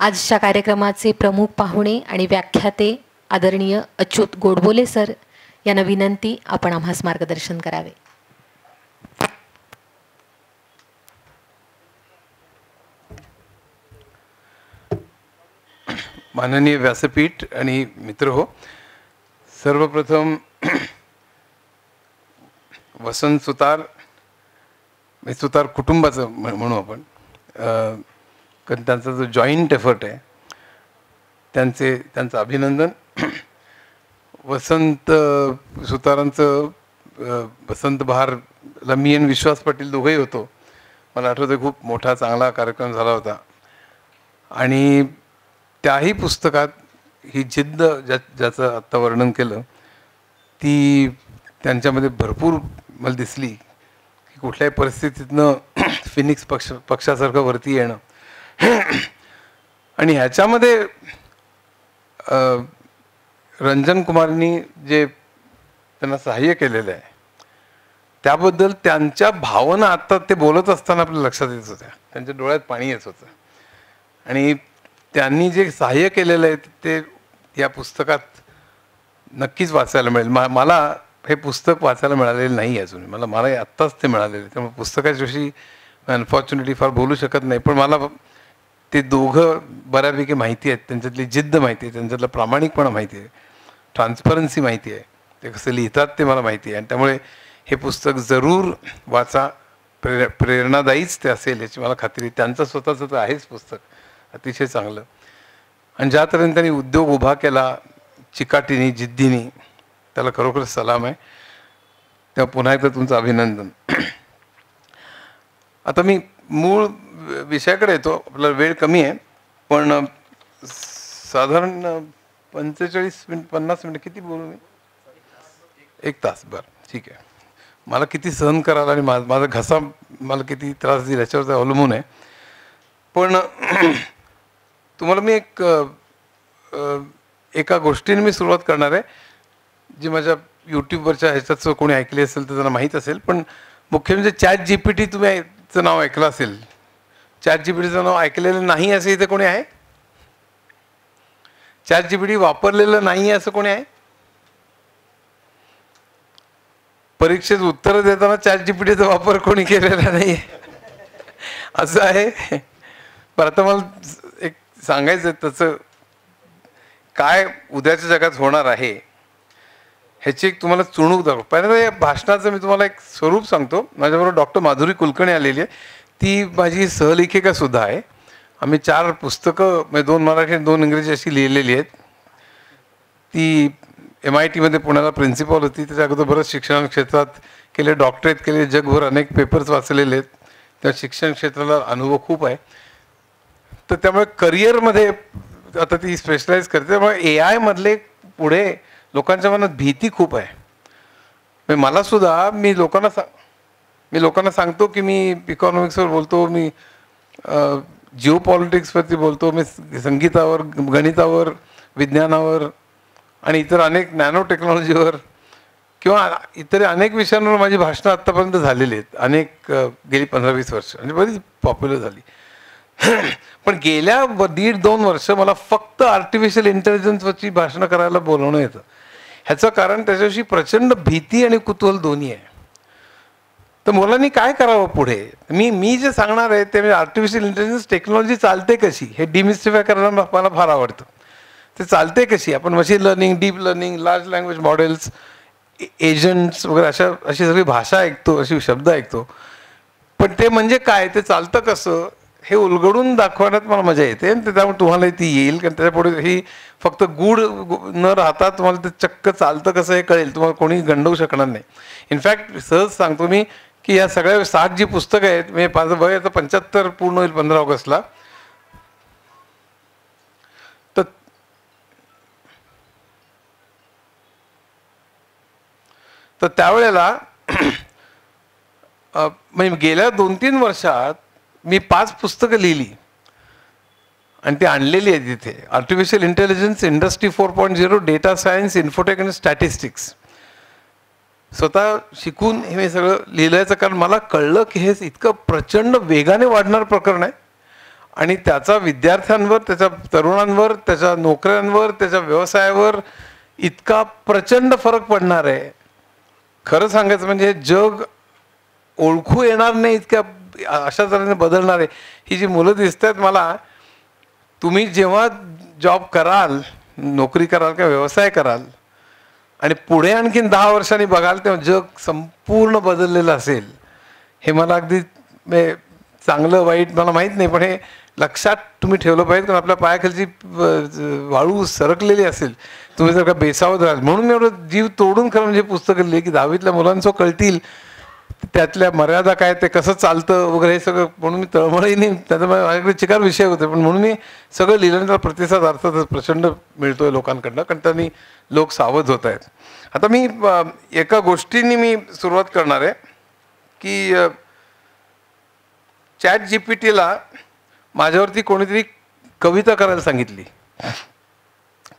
आजच्या कार्यक्रमाचे प्रमुख पाहुणे आणि व्याख्याते आदरणीय अच्युत गोडबोले सर यांना विनंती, आपण आम्हास मार्गदर्शन करावे. माननीय व्यासपीठ आणि मित्र हो, सर्वप्रथम वसंत सुतार सुतार कुटुंबाचं म्हणू आपण, कारण त्यांचा जो जॉईंट एफर्ट आहे त्यांचं अभिनंदन. वसंत सुतारांचं वसंत बहारला मी आणि विश्वास पाटील दोघंही होतो. मला आठवतं खूप मोठा चांगला कार्यक्रम झाला होता आणि त्याही पुस्तकात ही जिद्द ज्याचं आत्ता वर्णन केलं ती त्यांच्यामध्ये भरपूर मला दिसली की कुठल्याही परिस्थितीतनं फिनिक्स पक्षासारखं वरती येणं. आणि ह्याच्यामध्ये रंजन कुमारनी जे त्यांना सहाय्य केलेलं आहे त्याबद्दल त्यांच्या भावना आत्ता ते बोलत असताना आपल्या लक्षात येत होत्या, त्यांच्या डोळ्यात पाणी येत होतं. आणि त्यांनी जे सहाय्य केलेलं आहे ते या पुस्तकात नक्कीच वाचायला मिळेल. मला हे पुस्तक वाचायला मिळालेलं नाही अजून, मला आत्ताच ते मिळालेलं आहे, त्यामुळे पुस्तकाच्याविषयी अनफॉर्च्युनेटली फार बोलू शकत नाही. पण मला ते दोघं बऱ्यापैकी माहिती आहेत, त्यांच्यातली जिद्द माहिती आहे, त्यांच्यातला प्रामाणिकपणा माहिती आहे, ट्रान्सपरन्सी माहिती आहे, ते कसं लिहितात ते मला माहिती आहे. आणि त्यामुळे हे पुस्तक जरूर वाचा, प्रेरणादायीच ते असेल याची मला खात्री आहे. त्यांचं स्वतःचं तर आहेच पुस्तक अतिशय चांगलं. आणि ज्या तऱ्हेने त्यांनी उद्योग उभा केला चिकाटीने जिद्दीने, त्याला खरोखरच सलाम आहे. तेव्हा पुन्हा एकदा तुमचं अभिनंदन. आता मी मूळ विषयाकडे येतो, आपला वेळ कमी आहे, पण साधारण 45 मिनिट 50 मिनिट किती बोलू मी? 1 तास. बरं, ठीक आहे. मला किती सहन करायला आणि माझा घसा मला किती त्रास देईल याच्यावर अवलंबून आहे. पण तुम्हाला मी एका गोष्टीने मी सुरुवात करणार आहे जी माझ्या यूट्यूबवरच्या ह्याच्यात कोणी ऐकली असेल तर त्यांना माहीत असेल. पण मुख्य म्हणजे ChatGPT तुम्हीचं नाव ऐकलं असेल. ChatGPTचं नाव ऐकलेलं नाही असं इथे कोणी आहे? ChatGPT वापरलेलं नाही असं कोणी आहे? परीक्षेत उत्तरं देताना ChatGPTचा वापर कोणी केलेला नाही असं आहे. पण आता मला एक सांगायचं त्याचं काय उद्याच्या जगात होणार आहे ह्याची एक तुम्हाला चुणूक दाखव. पहिल्यांदा या भाषणाचं मी तुम्हाला एक स्वरूप सांगतो. माझ्याबरोबर डॉक्टर माधुरी कुलकर्णी आलेली आहे, ती माझी सहलेखिका सुद्धा आहे. आम्ही 4 पुस्तकं म्हणजे 2 मराठी आणि 2 इंग्रजी अशी लिहिलेली आहेत. ती MIT पुण्याला प्रिन्सिपल होती, त्याच्या अगोदर बरंच शिक्षण क्षेत्रात केले, डॉक्टरेट केले, जगभर अनेक पेपर्स वाचलेले आहेत, त्या शिक्षण क्षेत्राला अनुभव खूप आहे. तर त्यामुळे करिअरमध्ये आता ती स्पेशलाइज करते. त्यामुळे AI मधले पुढे लोकांच्या मनात भीती खूप आहे. मला सुद्धा मी लोकांना सांगतो की मी इकॉनॉमिक्सवर बोलतो, मी जिओ पॉलिटिक्सवरती बोलतो, मी संगीतावर, गणितावर, विज्ञानावर आणि इतर अनेक नॅनो टेक्नॉलॉजीवर किंवा इतर अनेक विषयांवर माझी भाषणं आत्तापर्यंत झालेली आहेत. अनेक गेली 15-20 वर्ष आणि बरीच पॉप्युलर झाली. पण गेल्या 1.5-2 वर्ष मला फक्त आर्टिफिशियल इंटेलिजन्सवरची भाषणं करायला बोलवणं येतं. ह्याचं कारण त्याच्याविषयी प्रचंड भीती आणि कुतूहल दोन्ही आहे. तर मुलांनी काय करावं पुढे? मी जे सांगणार आहे ते म्हणजे आर्टिफिशियल इंटेलिजन्स टेक्नॉलॉजी चालते कशी हे डिमिस्टिफाय करायला मला फार आवडतं. ते चालते कशी? आपण machine learning, deep learning, large language models, agents वगैरे अशी सगळी भाषा ऐकतो, अशी शब्द ऐकतो. पण ते म्हणजे काय, ते चालतं कसं हे उलगडून दाखवण्यात मला मजा येते. आणि त्यामुळे तुम्हाला ती येईल, कारण त्याच्यापुढे ही फक्त गूढ न राहता तुम्हाला ते चक्क चालतं कसं हे कळेल. तुम्हाला कोणी गंडवू शकणार नाही. इनफॅक्ट सहज सांगतो मी की या सगळ्या 7 जी पुस्तकं आहेत, म्हणजे माझं वय आता 75 पूर्ण होईल 15 ऑगस्टला. तर त्यावेळेला म्हणजे गेल्या 2-3 वर्षात मी 5 पुस्तकं लिहिली आणि ती आणलेली आहे तिथे. Artificial intelligence, industry 4.0, data science, infotech आणि स्टॅटिस्टिक्स. स्वतः शिकून हे सगळं लिहिल्याचं कारण मला कळलं की हे इतकं प्रचंड वेगाने वाढणारं प्रकरण आहे आणि त्याचा विद्यार्थ्यांवर, त्याच्या तरुणांवर, त्याच्या नोकऱ्यांवर, त्याच्या व्यवसायावर इतका प्रचंड फरक पडणार आहे. खरं सांगायचं म्हणजे हे जग ओळखू येणार नाही इतक्या अशा तऱ्हेने बदलणार आहे. ही जी मुलं दिसत आहेत मला, तुम्ही जेव्हा जॉब कराल, नोकरी कराल किंवा व्यवसाय कराल आणि पुढे आणखीन 10 वर्षांनी बघाल तेव्हा जग संपूर्ण बदललेलं असेल. हे मला अगदी चांगलं वाईट मला माहीत नाही, पण हे लक्षात तुम्ही ठेवलं पाहिजे. कारण आपल्या पायाखालची वाळू सरकलेली असेल, तुम्ही जर का बेसावध राहाल. म्हणून मी एवढं जीव तोडून खरं म्हणजे पुस्तकं लिहिली की 10वीतल्या मुलांचं कळतील त्यातल्या मर्यादा काय, ते कसं चालतं वगैरे हे सगळं. म्हणून मी तळमळही नाही, त्याचा माझ्याकडे चिकार विषय होते, पण म्हणून मी सगळं लिहिलं. त्याला प्रतिसाद अर्थातच प्रचंड मिळतोय लोकांकडनं, कारण त्यांनी लोक सावध होत आहेत. आता मी एका गोष्टींनी मी सुरुवात करणार आहे की ChatGPTला माझ्यावरती कोणीतरी कविता करायला सांगितली.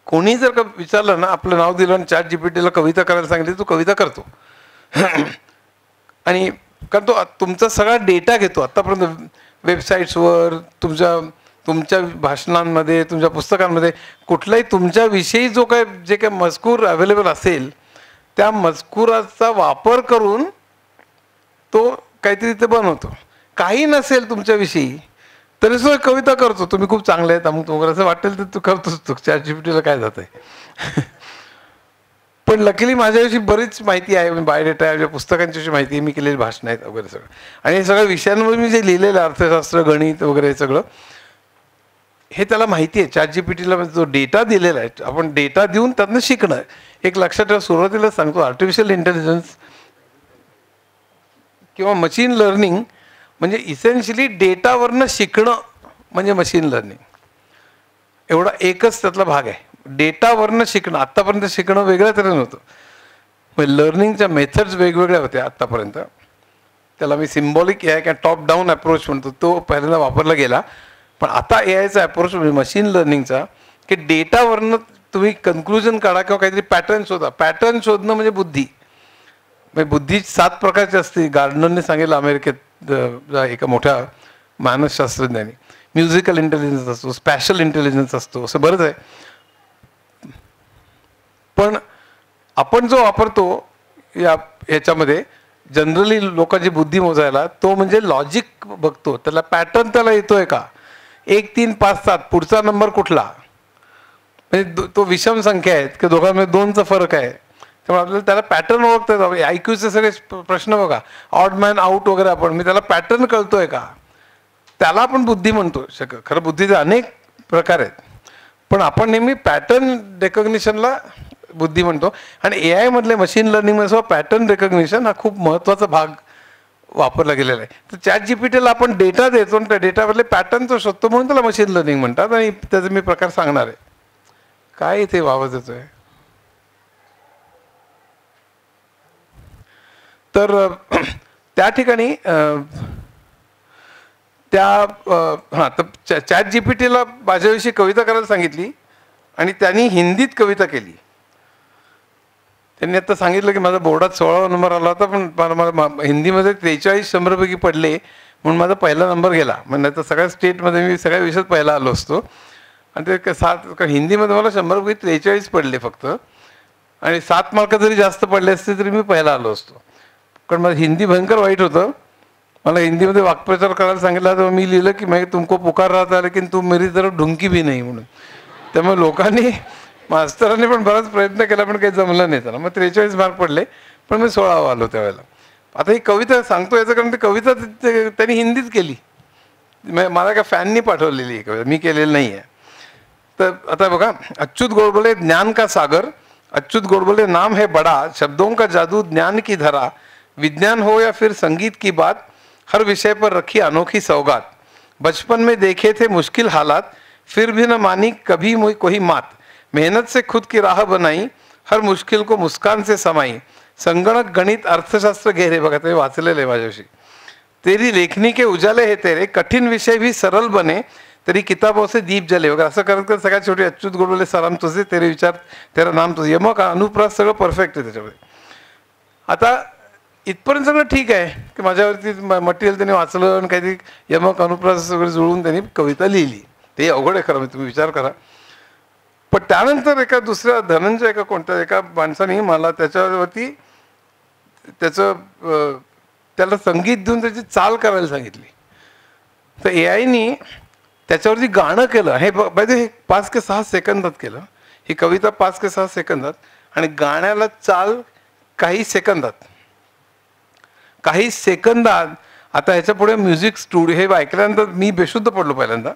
कोणी जर का विचारलं ना, आपलं नाव दिलं आणि ChatGPTला कविता करायला सांगितली, तो कविता करतो. आणि कारण तो तुमचा सगळा डेटा घेतो. आत्तापर्यंत वेबसाईट्सवर, तुमच्या भाषणांमध्ये, तुमच्या पुस्तकांमध्ये कुठलाही तुमच्याविषयी जे काय मजकूर अवेलेबल असेल, त्या मजकुराचा वापर करून तो काहीतरी ते बनवतो. काही नसेल तुमच्याविषयी तरी सुद्धा कविता करतो. तुम्ही खूप चांगले आहेत, अमुक वगैरे असं वाटेल तर तू करतोच. तू ChatGPTला काय जात आहे. पण लकीली माझ्याविषयी बरीच माहिती आहे, बायोडेटा आहे, पुस्तकांची माहिती आहे, मी केलेली भाषणं आहेत वगैरे सगळं. आणि हे सगळ्या विषयांवर मी जे लिहिलेलं अर्थशास्त्र, गणित वगैरे हे सगळं हे त्याला माहिती आहे. ChatGPTला जो डेटा दिलेला आहे, आपण डेटा देऊन त्यातनं शिकणं. एक लक्षात ठेवा, सुरुवातीला सांगतो, आर्टिफिशियल इंटेलिजन्स किंवा मशीन लर्निंग म्हणजे इसेन्शियली डेटावरनं शिकणं म्हणजे मशीन लर्निंग. एवढा एकच त्यातला भाग आहे, डेटावरनं शिकणं. आत्तापर्यंत शिकणं वेगळ्या तऱ्हेनं होतं, म्हणजे लर्निंगच्या मेथड्स वेगवेगळ्या होत्या आत्तापर्यंत. त्याला मी सिम्बॉलिक AI किंवा टॉप डाऊन अप्रोच म्हणतो, तो पहिल्यांदा वापरला गेला. पण आता AIचा अप्रोच म्हणजे मशीन लर्निंगचा की डेटावरनं तुम्ही कन्क्लुजन काढा किंवा काहीतरी पॅटर्न शोधा. पॅटर्न शोधणं म्हणजे बुद्धी. म्हणजे बुद्धी 7 प्रकारची असते. गार्डनरने सांगितलं अमेरिकेत एका मोठ्या मानसशास्त्रज्ञानी. म्युझिकल इंटेलिजन्स असतो, स्पॅशल इंटेलिजन्स असतो, असं बरंच आहे. पण आपण जो वापरतो याच्यामध्ये जनरली लोकांची बुद्धी मोजायला, तो म्हणजे लॉजिक बघतो. त्याला पॅटर्न त्याला येतोय का, 1 3 5 7 पुढचा नंबर कुठला, म्हणजे तो विषम संख्या आहेत की दोघांमध्ये 2चा फरक आहे. त्यामुळे आपल्याला त्याला पॅटर्न ओळखता येतो. IQचे सगळे प्रश्न बघा, ऑड मॅन आउट वगैरे, आपण मी त्याला पॅटर्न कळतोय का, त्याला आपण बुद्धी म्हणतो. खरं बुद्धीचे अनेक प्रकार आहेत, पण आपण नेहमी पॅटर्न रेकग्निशनला बुद्धी म्हणतो. आणि AI मधले मशीन लर्निंगमध्ये पॅटर्न रेकग्निशन हा खूप महत्त्वाचा भाग वापरला गेलेला आहे. तर ChatGPTला आपण डेटा देतो आणि त्या डेटामधले पॅटर्न तो शोधतो, म्हणून त्याला मशीन लर्निंग म्हणतात. आणि त्याचे मी प्रकार सांगणार आहे. काय इथे आवाज येतोय? तर त्या ठिकाणी तर ChatGPTला माझ्याविषयी कविता करायला सांगितली आणि त्यांनी हिंदीत कविता केली. त्यांनी आता सांगितलं की माझा बोर्डात 16वा नंबर आला होता, पण मला हिंदीमध्ये 43 शंभरपैकी पडले, म्हणून माझा पहिला नंबर गेला. म्हणजे तर सगळ्या स्टेटमध्ये मी सगळ्या विषयात पहिला आलो असतो. आणि ते 7 कारण हिंदीमध्ये मला 100पैकी 43 पडले फक्त, आणि 7 मार्क जरी जास्त पडले असते तरी मी पहिला आलो असतो. कारण माझं हिंदी भयंकर वाईट होतं. मला हिंदीमध्ये वाक्प्रचार करायला सांगितलं तर मी लिहिलं की मैं तुमको पुकार रहा था लेकिन तुम मेरी तरफ ढुंकी भी नाही म्हणून. त्यामुळे लोकांनी, मास्तरांनी पण बराच प्रयत्न केला, पण काही जमलं नाही त्याला. मग 43 मार्क पडले, पण मी 16वा आलो त्यावेळेला. आता ही कविता सांगतो याचं कारण ती कविता त्यांनी हिंदीत केली, मला एका फॅननी पाठवलेली ही कविता, मी केलेली नाही आहे. तर आता बघा, अच्युत गोडबोले ज्ञान का सागर, अच्युत गोडबोले नाम है बड़ा, शब्दों का जादू ज्ञान की धरा, विज्ञान हो या फिर संगीत की बात, हर विषय पर रखी अनोखी सौगात, बचपन में देखे थे मुश्किल हालात, फिर भी न मानी कभी कोई मात, मेहनत से खुद की राह बनाई, हर मुश्किल को मुस्कान से समाई, संगणक गणित अर्थशास्त्र गहरे, बघा ते वाचलेलं आहे माझ्याशी, तेरी लेखनी के उजाले है तेरे, कठिन विषय भी सरल बने, तेरी किताबों से दीप जले वगैरे असं करत करत सगळ्यात शेवटी अच्युत गोडबोले सलाम तुझे, तेरे विचार तेरा नाम तुझे, मग अनुप्रास सगळं परफेक्ट आहे त्याच्यामध्ये. आता इथपर्यंत सगळं ठीक आहे की माझ्यावरती मटेरियल त्यांनी वाचलं आणि काहीतरी यमक अनुप्रास वगैरे जुळवून त्यांनी कविता लिहिली. ते अवघड आहे खरं, तुम्ही विचार करा. पण त्यानंतर एका दुसऱ्या धनंजय एका कोणत्या एका माणसाने मला त्याच्यावरती त्याला संगीत देऊन त्याची चाल करायला सांगितली. तर AI त्याच्यावरती गाणं केलं. हे हे 5 ते 6 सेकंदात केलं. ही कविता 5 ते 6 सेकंदात आणि गाण्याला चाल काही सेकंदात. आता ह्याच्या पुढे म्युझिक स्टुडिओ हे ऐकल्यानंतर मी बेशुद्ध पडलो पहिल्यांदा.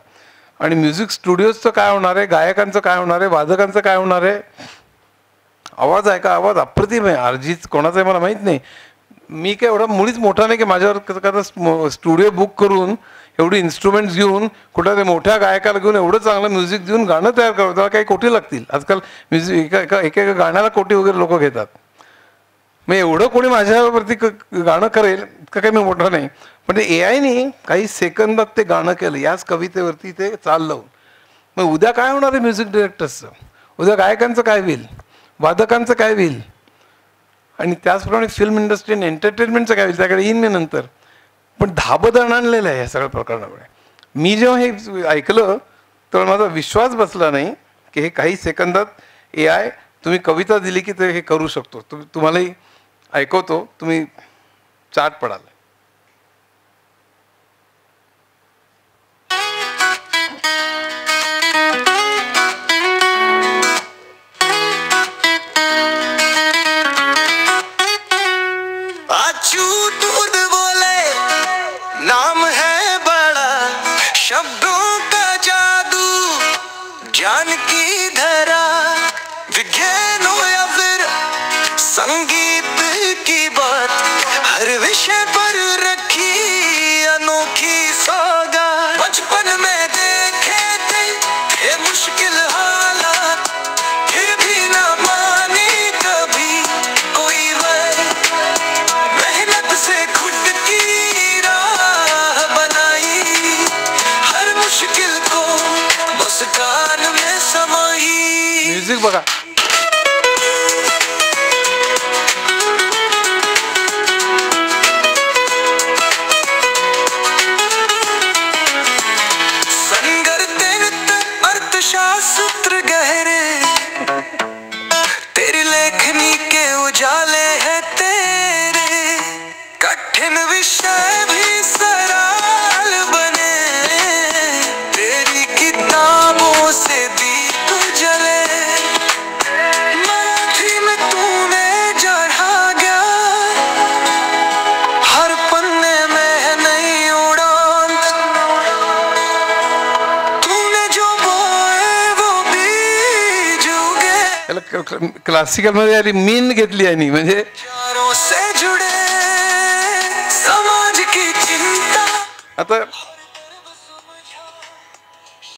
आणि म्युझिक स्टुडिओजचं काय होणार आहे, गायकांचं काय होणार आहे, वादकांचं काय होणार आहे. आवाज ऐका, आवाज अप्रतिम आहे. अर्जित कोणाचा आहे मला माहीत नाही. मी काय एवढा मुळीच मोठा नाही की माझ्यावर कसं स्टुडिओ बुक करून एवढी इन्स्ट्रुमेंट्स घेऊन कुठल्या मोठ्या गायकाला घेऊन एवढं चांगलं म्युझिक देऊन गाणं तयार करावं. त्याला काही कोटी लागतील. आजकाल म्युझिक एका गाण्याला कोटी वगैरे लोक घेतात. मग एवढं कोणी माझ्यावरती गाणं करेल इतकं काही मी मोठं नाही. पण ते AI काही सेकंदात ते गाणं केलं याच कवितेवरती ते चाल लावून. मग उद्या काय होणार आहे म्युझिक डिरेक्टर्सचं, उद्या गायकांचं काय होईल, वादकांचं काय होईल, आणि त्याचप्रमाणे फिल्म इंडस्ट्री आणि एंटरटेनमेंटचं काय होईल त्याकडे येईन मी नंतर. पण धाबदण आणलेलं आहे या सगळ्या प्रकरणामुळे. मी जेव्हा हे ऐकलं तेव्हा माझा विश्वास बसला नाही की हे काही सेकंदात AI तुम्ही कविता दिली की ते हे करू शकतो. तुम्हालाही ऐकवतो, तुम्ही चाट पडाल. नाम है बड़ा शब्दों का जादू, ज्ञान की धरा, विज्ञान हो या फिर संगीत की बात, हर विषय पर रखी अनोखी सौगात. बचपन में देखे थे ये मुश्किल हालात, फिर भी ना मानी कभी कोई वह, मेहनत से खुद की राह बनाई, हर मुश्किल को बस कान में समाई. म्युझिक बघा. शास्त्र गहरे तेरी लेखनी के उजाले हैं तेरे, कठिन विषय भी सरल बने, तेरी किताबों से दीप जले. मराठी में तूने चढ़ा गया, हर पन्ने में है नई उड़ान, तूने जो क्लासिकल मध्ये आली मीन घेतली आणि म्हणजे चारों से जुड़े समाज की चिंता. आता